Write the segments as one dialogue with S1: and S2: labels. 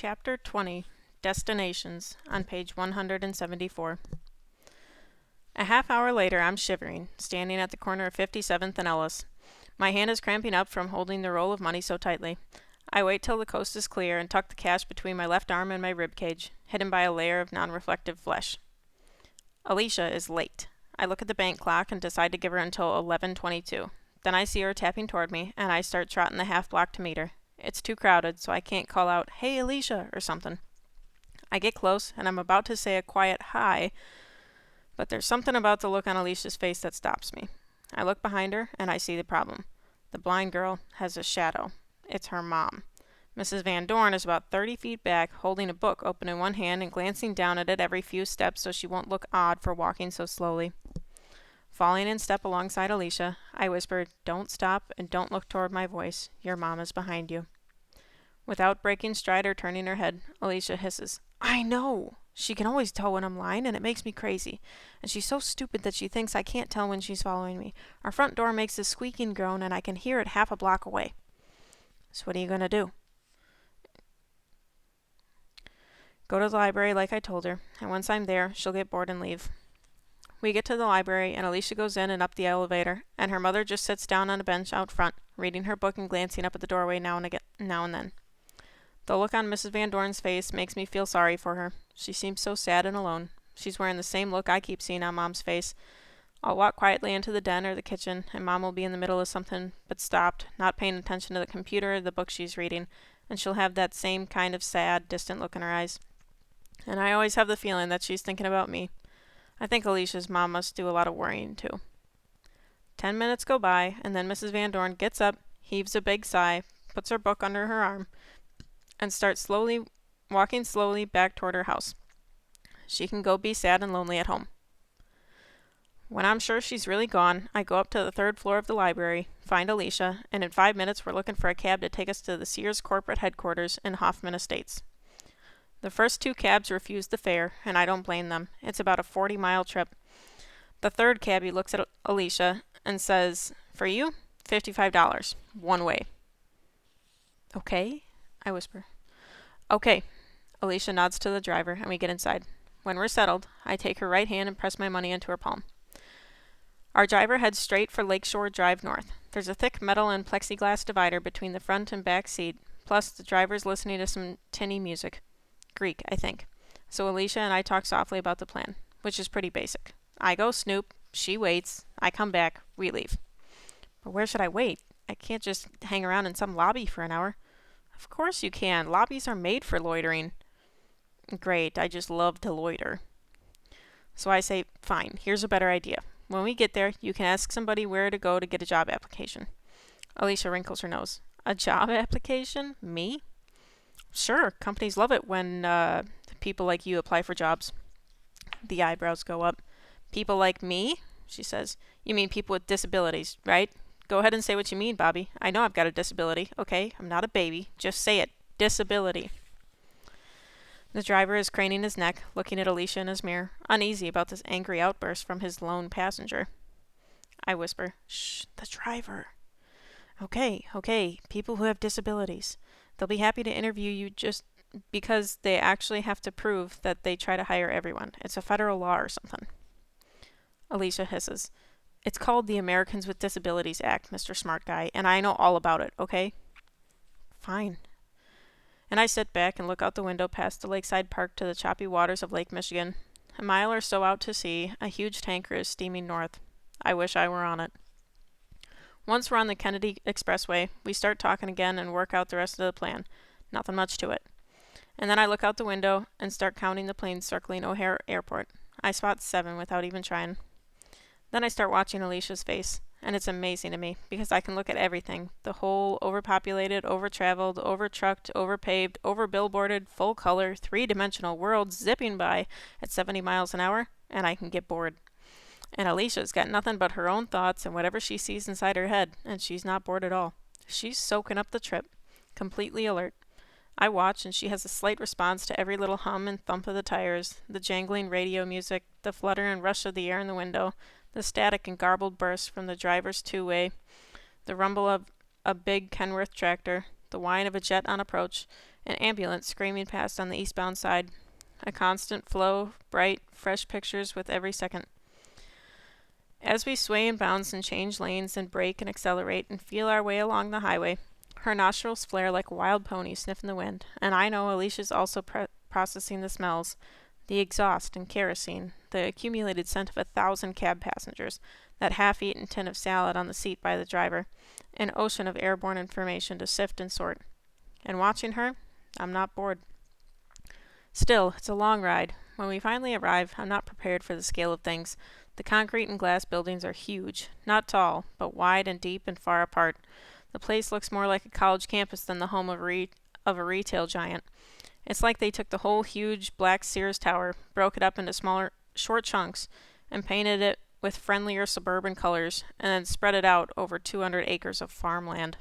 S1: Chapter 20, Destinations, on page 174. A half hour later, I'm shivering, standing at the corner of 57th and Ellis. My hand is cramping up from holding the roll of money so tightly. I wait till the coast is clear and tuck the cash between my left arm and my rib cage, hidden by a layer of non-reflective flesh. Alicia is late. I look at the bank clock and decide to give her until 11:22. Then I see her tapping toward me, and I start trotting the half block to meet her. It's too crowded, so I can't call out, "Hey, Alicia," or something. I get close, and I'm about to say a quiet hi, but there's something about the look on Alicia's face that stops me. I look behind her, and I see the problem. The blind girl has a shadow. It's her mom. Mrs. Van Dorn is about 30 feet back, holding a book open in one hand and glancing down at it every few steps so she won't look odd for walking so slowly. Falling in step alongside Alicia, I whisper, "Don't stop and don't look toward my voice. Your mom is behind you." Without breaking stride or turning her head, Alicia hisses, "I know! She can always tell when I'm lying, and it makes me crazy. And she's so stupid that she thinks I can't tell when she's following me. Our front door makes a squeaking groan, and I can hear it half a block away." "So what are you going to do?" "Go to the library like I told her, and once I'm there, she'll get bored and leave." We get to the library, and Alicia goes in and up the elevator, and her mother just sits down on a bench out front, reading her book and glancing up at the doorway now and then. The look on Mrs. Van Dorn's face makes me feel sorry for her. She seems so sad and alone. She's wearing the same look I keep seeing on Mom's face. I'll walk quietly into the den or the kitchen, and Mom will be in the middle of something, but stopped, not paying attention to the computer or the book she's reading, and she'll have that same kind of sad, distant look in her eyes. And I always have the feeling that she's thinking about me. I think Alicia's mom must do a lot of worrying, too. 10 minutes go by, and then Mrs. Van Dorn gets up, heaves a big sigh, puts her book under her arm, and starts walking slowly back toward her house. She can go be sad and lonely at home. When I'm sure she's really gone, I go up to the third floor of the library, find Alicia, and in 5 minutes we're looking for a cab to take us to the Sears corporate headquarters in Hoffman Estates. The first 2 cabs refused the fare, and I don't blame them. It's about a 40-mile trip. The third cabbie looks at Alicia and says, "For you, $55, one way." "Okay," I whisper. "Okay." Alicia nods to the driver, and we get inside. When we're settled, I take her right hand and press my money into her palm. Our driver heads straight for Lakeshore Drive North. There's a thick metal and plexiglass divider between the front and back seat, plus the driver's listening to some tinny music. Greek, I think. So Alicia and I talk softly about the plan, which is pretty basic. I go snoop, she waits, I come back, we leave. But where should I wait? I can't just hang around in some lobby for an hour. Of course you can. Lobbies are made for loitering. Great, I just love to loiter. So I say, fine, here's a better idea. When we get there, you can ask somebody where to go to get a job application. Alicia wrinkles her nose. A job application? Me? Sure, companies love it when people like you apply for jobs. The eyebrows go up. "People like me?" she says. "You mean people with disabilities, right? Go ahead and say what you mean, Bobby. I know I've got a disability, okay? I'm not a baby. Just say it. Disability." The driver is craning his neck, looking at Alicia in his mirror, uneasy about this angry outburst from his lone passenger. I whisper, "Shh, the driver." Okay, people who have disabilities. They'll be happy to interview you just because they actually have to prove that they try to hire everyone. It's a federal law or something. Alicia hisses, "It's called the Americans with Disabilities Act, Mr. Smart Guy, and I know all about it, okay?" Fine. And I sit back and look out the window past the lakeside park to the choppy waters of Lake Michigan. A mile or so out to sea, a huge tanker is steaming north. I wish I were on it. Once we're on the Kennedy Expressway, we start talking again and work out the rest of the plan. Nothing much to it. And then I look out the window and start counting the planes circling O'Hare Airport. I spot 7 without even trying. Then I start watching Alicia's face, and it's amazing to me, because I can look at everything. The whole overpopulated, over-traveled, over-trucked, over-paved, over-billboarded, full-color, 3-dimensional world zipping by at 70 miles an hour, and I can get bored. And Alicia's got nothing but her own thoughts and whatever she sees inside her head, and she's not bored at all. She's soaking up the trip, completely alert. I watch, and she has a slight response to every little hum and thump of the tires, the jangling radio music, the flutter and rush of the air in the window, the static and garbled bursts from the driver's two-way, the rumble of a big Kenworth tractor, the whine of a jet on approach, an ambulance screaming past on the eastbound side. A constant flow of bright, fresh pictures with every second. As we sway and bounce and change lanes and brake and accelerate and feel our way along the highway, her nostrils flare like a wild pony sniffing the wind, and I know Alicia's also processing the smells, the exhaust and kerosene, the accumulated scent of 1,000 cab passengers, that half-eaten tin of salad on the seat by the driver, an ocean of airborne information to sift and sort. And watching her, I'm not bored. Still, it's a long ride. When we finally arrive, I'm not prepared for the scale of things. The concrete and glass buildings are huge, not tall, but wide and deep and far apart. The place looks more like a college campus than the home of a retail giant. It's like they took the whole huge black Sears tower, broke it up into smaller, short chunks, and painted it with friendlier suburban colors, and then spread it out over 200 acres of farmland.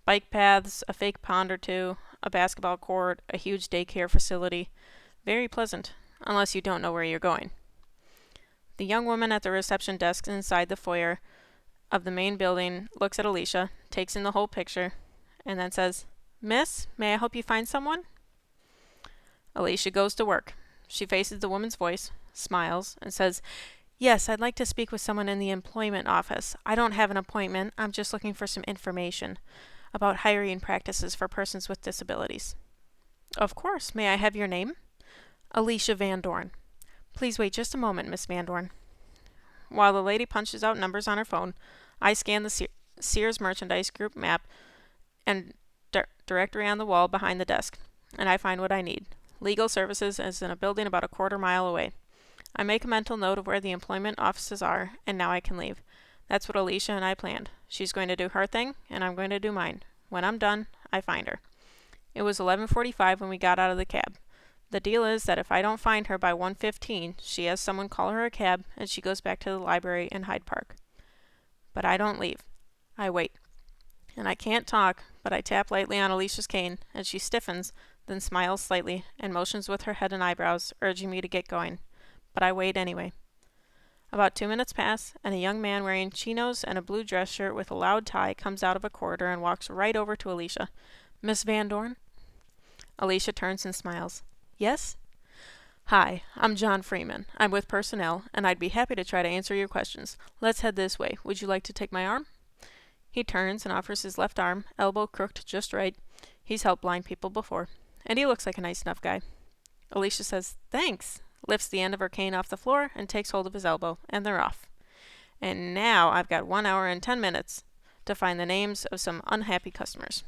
S1: Bike paths, a fake pond or two, a basketball court, a huge daycare facility. Very pleasant, unless you don't know where you're going. The young woman at the reception desk inside the foyer of the main building looks at Alicia, takes in the whole picture, and then says, "Miss, may I help you find someone?" Alicia goes to work. She faces the woman's voice, smiles, and says, "Yes, I'd like to speak with someone in the employment office. I don't have an appointment. I'm just looking for some information about hiring practices for persons with disabilities." "Of course. May I have your name?" "Alicia Van Dorn." "Please wait just a moment, Miss Van Dorn." While the lady punches out numbers on her phone, I scan the Sears Merchandise Group map and directory on the wall behind the desk, and I find what I need. Legal Services is in a building about a quarter mile away. I make a mental note of where the employment offices are, and now I can leave. That's what Alicia and I planned. She's going to do her thing, and I'm going to do mine. When I'm done, I find her. It was 11:45 when we got out of the cab. The deal is that if I don't find her by 1:15, she has someone call her a cab, and she goes back to the library in Hyde Park. But I don't leave. I wait. And I can't talk, but I tap lightly on Alicia's cane, and she stiffens, then smiles slightly, and motions with her head and eyebrows, urging me to get going. But I wait anyway. About 2 minutes pass, and a young man wearing chinos and a blue dress shirt with a loud tie comes out of a corridor and walks right over to Alicia. "Miss Van Dorn?" Alicia turns and smiles. "Yes?" "Hi, I'm John Freeman. I'm with personnel, and I'd be happy to try to answer your questions. Let's head this way. Would you like to take my arm?" He turns and offers his left arm, elbow crooked just right. He's helped blind people before, and he looks like a nice enough guy. Alicia says, "Thanks," lifts the end of her cane off the floor, and takes hold of his elbow, and they're off. And now I've got 1 hour and 10 minutes to find the names of some unhappy customers.